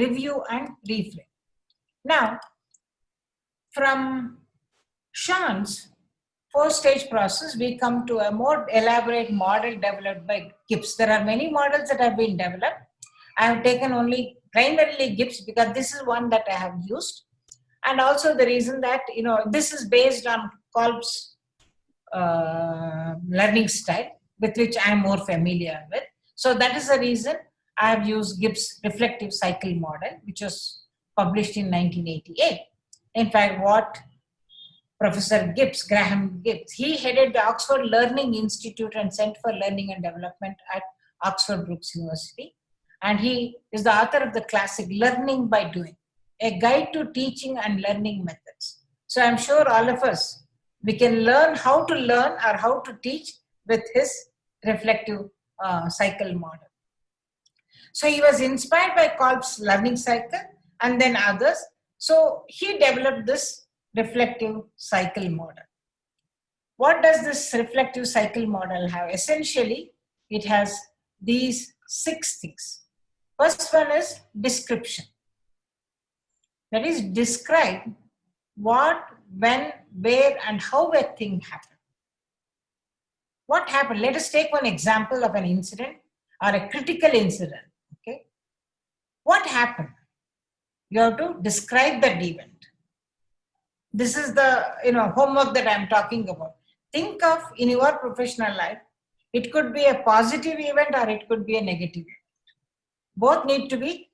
review and reflect. Now, from Sean's four-stage process, we come to a more elaborate model developed by Gibbs. There are many models that have been developed. I have taken only primarily Gibbs because this is one that I have used. And also the reason that, this is based on Kolb's learning style, with which I am more familiar with. So that is the reason I have used Gibbs' reflective cycle model, which was published in 1988. In fact, what Professor Gibbs, Graham Gibbs, he headed the Oxford Learning Institute and Centre for Learning and Development at Oxford Brookes University. And he is the author of the classic Learning by Doing, a guide to teaching and learning methods. So I'm sure all of us, we can learn how to learn or how to teach with his reflective cycle model. So he was inspired by Kolb's learning cycle and then others. So he developed this reflective cycle model. What does this reflective cycle model have? Essentially, it has these 6 things. First one is description. That is, describe what, when, where, and how a thing happened. What happened? Let us take one example of an incident or a critical incident. Okay, what happened? You have to describe that event. This is the homework that I'm talking about. Think of in your professional life, it could be a positive event or it could be a negative event. Both need to be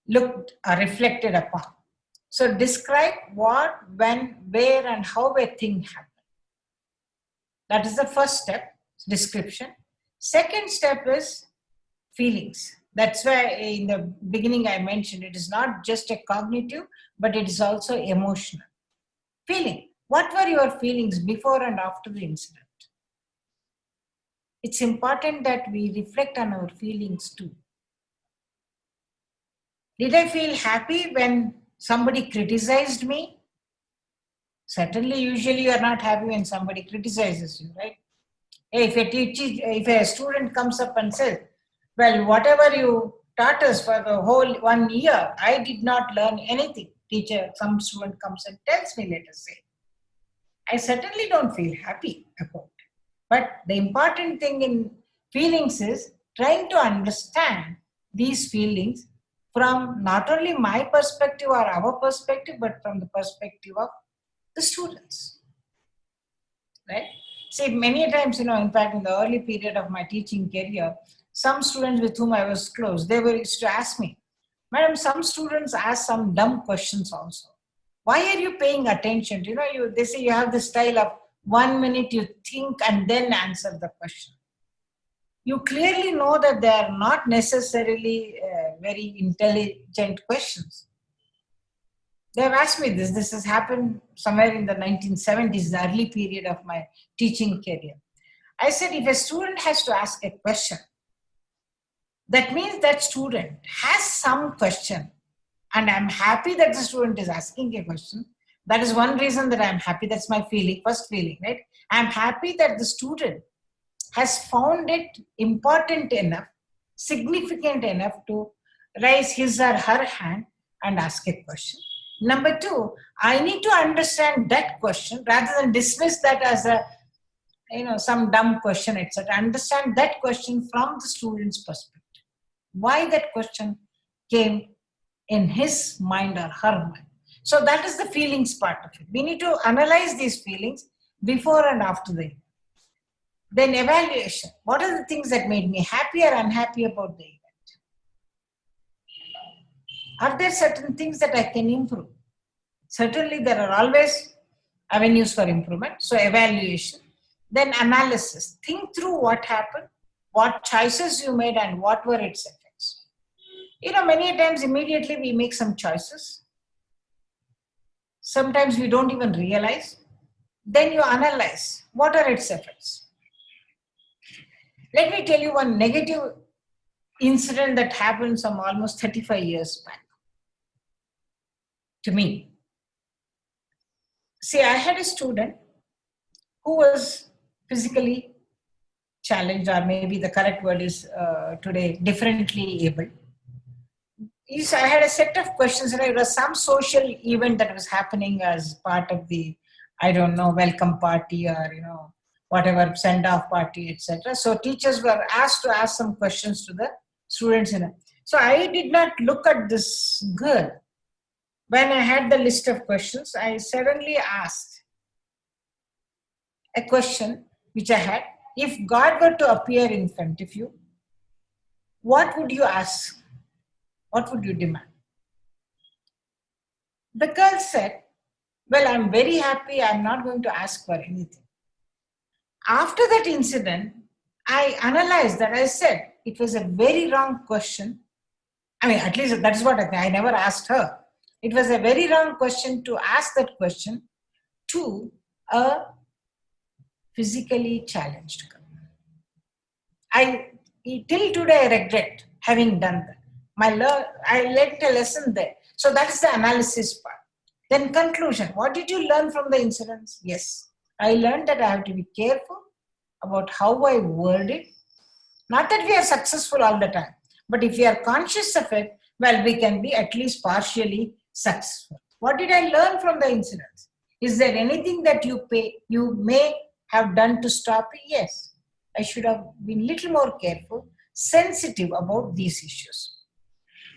looked or reflected upon. So describe what, when, where, and how a thing happened. That is the first step, description. Second step is feelings. That's why in the beginning I mentioned it is not just a cognitive, but it is also emotional. Feeling. What were your feelings before and after the incident? It's important that we reflect on our feelings too. Did I feel happy when somebody criticized me? Certainly, usually you are not happy when somebody criticizes you, right? If a student comes up and says, well, whatever you taught us for the whole 1 year, I did not learn anything. Some student comes and tells me, let us say. I certainly don't feel happy about it. But the important thing in feelings is trying to understand these feelings from not only my perspective or our perspective, but from the perspective of the students, right? See, many times, in fact, in the early period of my teaching career, some students with whom I was close, they were used to ask me, Madam, some students ask some dumb questions also. Why are you paying attention? They say you have the style of 1 minute you think and then answer the question. You clearly know that they are not necessarily very intelligent questions. They have asked me this. This has happened somewhere in the 1970s, the early period of my teaching career. I said, if a student has to ask a question, that means that student has some question. And I'm happy that the student is asking a question. That is one reason that I'm happy. That's my feeling, first feeling, right? I'm happy that the student has found it important enough, significant enough to raise his or her hand and ask a question. Number 2, I need to understand that question rather than dismiss that as a, some dumb question, etc. Understand that question from the student's perspective. Why that question came in his mind or her mind. So that is the feelings part of it. We need to analyze these feelings before and after the event. Then evaluation. What are the things that made me happy or unhappy about the event? Are there certain things that I can improve? Certainly there are always avenues for improvement. So evaluation. Then analysis. Think through what happened, what choices you made and what were its effects. Many times immediately we make some choices. Sometimes we don't even realize. Then you analyze what are its effects. Let me tell you one negative incident that happened some almost 35 years back to me. See, I had a student who was physically challenged, or maybe the correct word is today differently able. I had a set of questions, and it was some social event that was happening as part of the, I don't know, welcome party or, whatever, send off party, etc. So teachers were asked to ask some questions to the students. So I did not look at this girl. When I had the list of questions, I suddenly asked a question which I had. If God were to appear in front of you, what would you ask? What would you demand? The girl said, well, I'm very happy. I'm not going to ask for anything. After that incident, I analyzed that. I said it was a very wrong question. I mean, at least that's what I think. I never asked her. It was a very wrong question to ask that question to a physically challenged girl. Till today, I regret having done that. I learned a lesson there. So that's the analysis part. Then conclusion. What did you learn from the incidents? Yes, I learned that I have to be careful about how I word it. Not that we are successful all the time, but if we are conscious of it, well, we can be at least partially successful. What did I learn from the incidents? Is there anything that you may have done to stop it? Yes. I should have been little more careful, sensitive about these issues.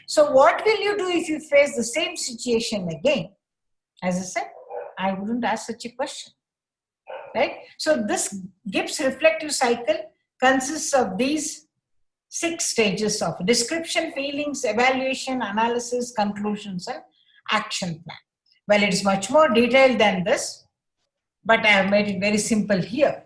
So what will you do if you face the same situation again? As I said, I wouldn't ask such a question. Right? So this Gibbs reflective cycle consists of these 6 stages of description, feelings, evaluation, analysis, conclusions, and action plan. Well, it is much more detailed than this, but I have made it very simple here.